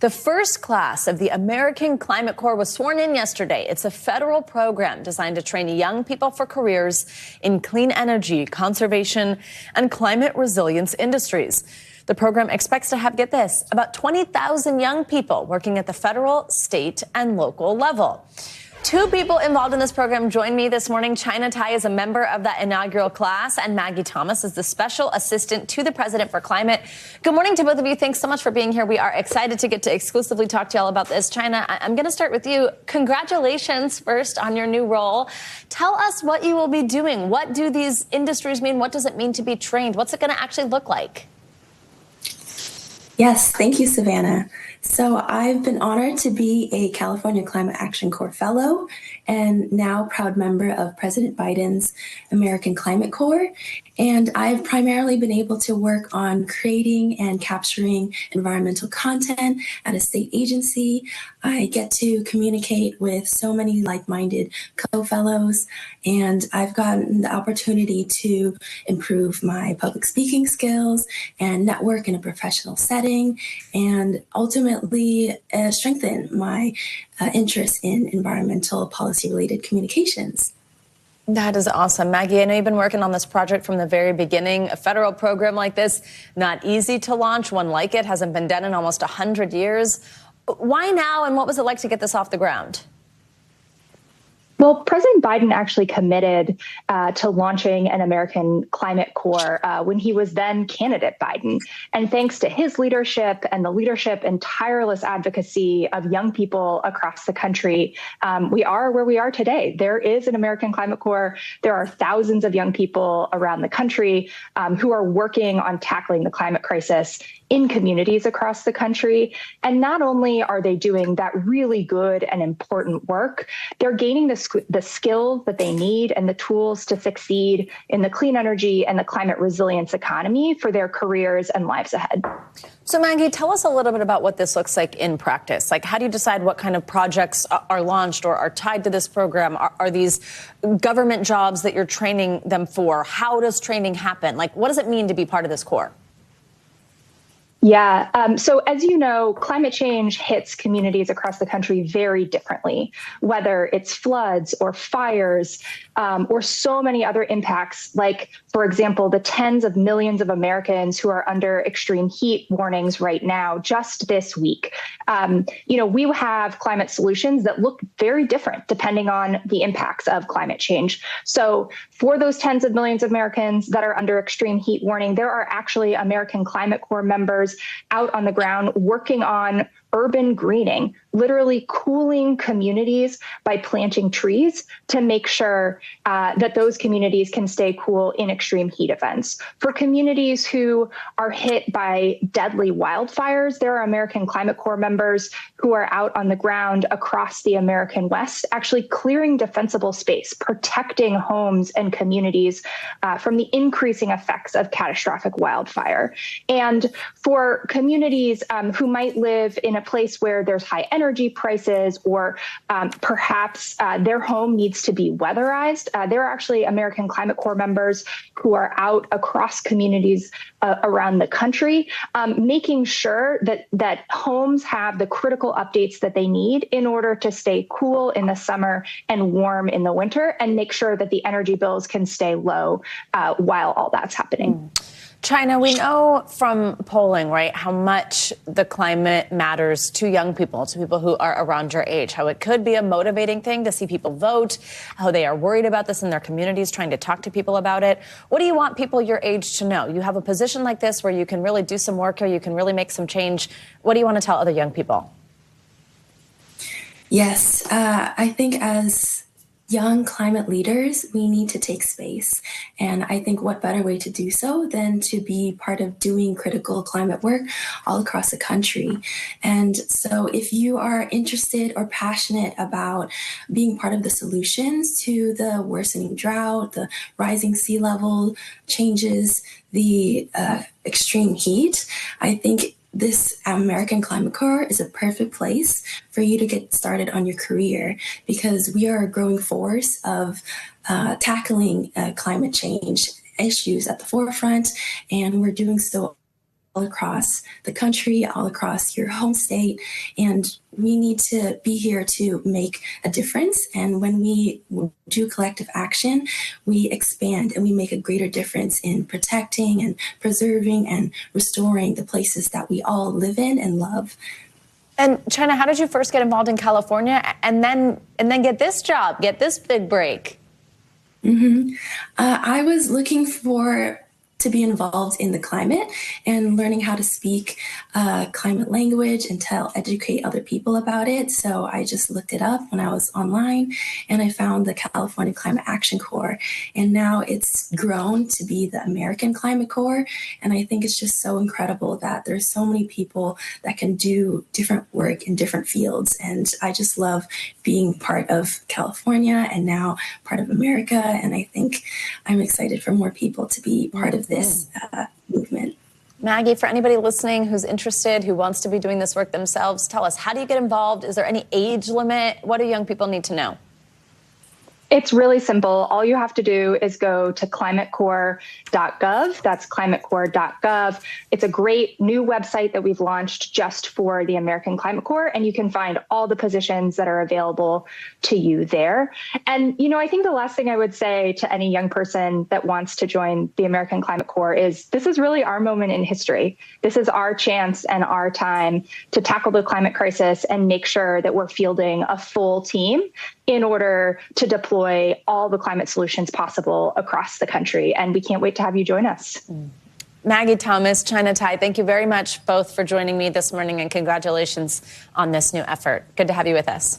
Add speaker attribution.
Speaker 1: The first class of the American Climate Corps was sworn in yesterday. It's a federal program designed to train young people for careers in clean energy, conservation, and climate resilience industries. The program expects to have, get this, about 20,000 young people working at the federal, state, and local level. Two people involved in this program join me this morning. Chiena Ty is a member of that inaugural class, and Maggie Thomas is the special assistant to the president for climate. Good morning to both of you. Thanks so much for being here. We are excited to get to exclusively talk to y'all about this. Chiena, I'm going to start with you. Congratulations first on your new role. Tell us what you will be doing. What do these industries mean? What does it mean to be trained? What's it going to actually look like?
Speaker 2: Yes, thank you, Savannah. So I've been honored to be a California Climate Action Corps Fellow and now proud member of President Biden's American Climate Corps. And I've primarily been able to work on creating and capturing environmental content at a state agency. I get to communicate with so many like-minded co-fellows, and I've gotten the opportunity to improve my public speaking skills and network in a professional setting, and ultimately strengthen my interest in environmental policy-related communications.
Speaker 1: That is awesome. Maggie, I know you've been working on this project from the very beginning. A federal program like this, not easy to launch. One like it hasn't been done in almost 100 years. Why now, and what was it like to get this off the ground?
Speaker 3: Well, President Biden actually committed to launching an American Climate Corps when he was then candidate Biden. And thanks to his leadership and the leadership and tireless advocacy of young people across the country, we are where we are today. There is an American Climate Corps. There are thousands of young people around the country who are working on tackling the climate crisis in communities across the country. And not only are they doing that really good and important work, they're gaining the skills that they need and the tools to succeed in the clean energy and the climate resilience economy for their careers and lives ahead.
Speaker 1: So Maggie, tell us a little bit about what this looks like in practice. Like, how do you decide what kind of projects are launched or are tied to this program? Are these government jobs that you're training them for? How does training happen? Like, what does it mean to be part of this Corps?
Speaker 3: Yeah. So as you know, climate change hits communities across the country very differently, whether it's floods or fires or so many other impacts, like, for example, the tens of millions of Americans who are under extreme heat warnings right now, just this week. We have climate solutions that look very different depending on the impacts of climate change. So for those tens of millions of Americans that are under extreme heat warning, there are actually American Climate Corps members out on the ground working on urban greening, literally cooling communities by planting trees to make sure that those communities can stay cool in extreme heat events. For communities who are hit by deadly wildfires, there are American Climate Corps members who are out on the ground across the American West, actually clearing defensible space, protecting homes and communities from the increasing effects of catastrophic wildfire. And for communities who might live in a place where there's high energy prices or perhaps their home needs to be weatherized, there are actually American Climate Corps members who are out across communities around the country, making sure that homes have the critical updates that they need in order to stay cool in the summer and warm in the winter, and make sure that the energy bills can stay low while all that's happening.
Speaker 1: Chiena, we know from polling, right, how much the climate matters to young people, to people who are around your age, how it could be a motivating thing to see people vote, how they are worried about this in their communities, trying to talk to people about it. What do you want people your age to know? You have a position like this where you can really do some work here, you can really make some change. What do you want to tell other young people?
Speaker 2: Yes, I think as young climate leaders, we need to take space. And I think what better way to do so than to be part of doing critical climate work all across the country. And so if you are interested or passionate about being part of the solutions to the worsening drought, the rising sea level changes, the extreme heat, I think this American Climate Corps is a perfect place for you to get started on your career, because we are a growing force of tackling climate change issues at the forefront, and we're doing so across the country, all across your home state, and we need to be here to make a difference. And when we do collective action, we expand and we make a greater difference in protecting and preserving and restoring the places that we all live in and love.
Speaker 1: And Chiena, how did you first get involved in California and then get this job, get this big break?
Speaker 2: I was looking to be involved in the climate and learning how to speak climate language and educate other people about it. So I just looked it up when I was online and I found the California Climate Action Corps. And now it's grown to be the American Climate Corps. And I think it's just so incredible that there's so many people that can do different work in different fields. And I just love being part of California and now part of America. And I think I'm excited for more people to be part of this movement.
Speaker 1: Maggie, for anybody listening who's interested, who wants to be doing this work themselves, tell us, how do you get involved? Is there any age limit? What do young people need to know?
Speaker 3: It's really simple. All you have to do is go to climatecorps.gov. That's climatecorps.gov. It's a great new website that we've launched just for the American Climate Corps, and you can find all the positions that are available to you there. And, I think the last thing I would say to any young person that wants to join the American Climate Corps is this is really our moment in history. This is our chance and our time to tackle the climate crisis and make sure that we're fielding a full team in order to deploy all the climate solutions possible across the country. And we can't wait to have you join us.
Speaker 1: Maggie Thomas, Chiena Ty, thank you very much both for joining me this morning and congratulations on this new effort. Good to have you with us.